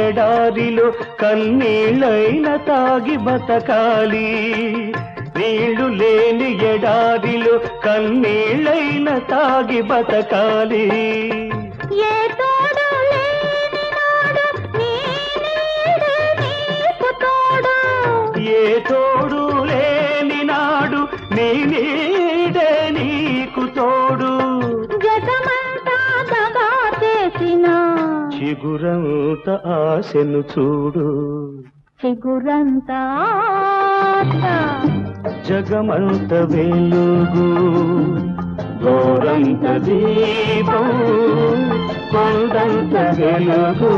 ఎడారిలో కన్నీళ్ళైన తాగి బతకాలి నీళ్లు లేని ఎడారిలో కన్నీళ్ళైన తాగి బతకాలి ఏ తోడు లేని నాడు నీ నీడే నీకు తోడు ఏ తోడు లేని నాడు నీ నీడే నీకు తోడు జగమంతా దగా చేసిన చిగురంత ఆశను చూడు చిగురంతా జగమంత వెలుగు గోరంత దీపం కొండంత వెలుగు